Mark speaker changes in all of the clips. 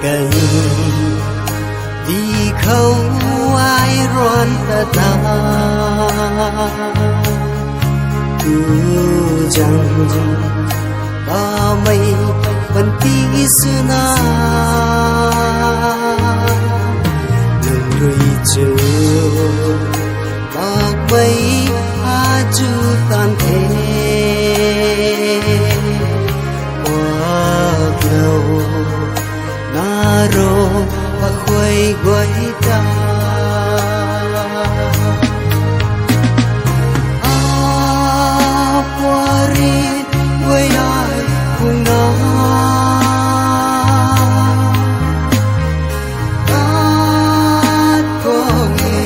Speaker 1: Cần đi không ai roan ta cứ rằng ta mây vẫn tí na lưng rơi chờ bạc mây chu tan thế qua lâu naro akhway guaita apwari guayay kuna at kogi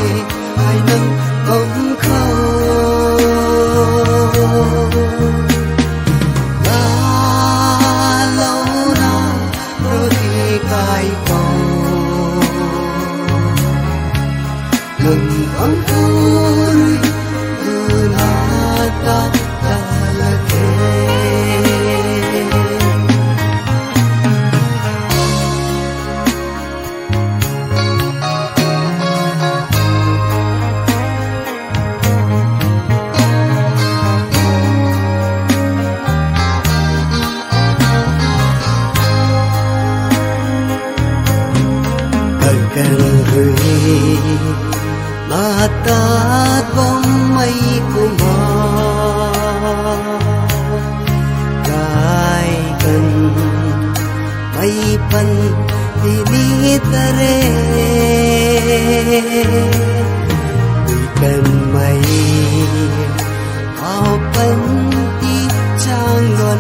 Speaker 1: ay nang omkaw Nâng ấm ôi từ nata ta là thế Cần gửi mata bóng mây của mơ gai cần mây pan ini tare cần mây ao pan ti trang ngon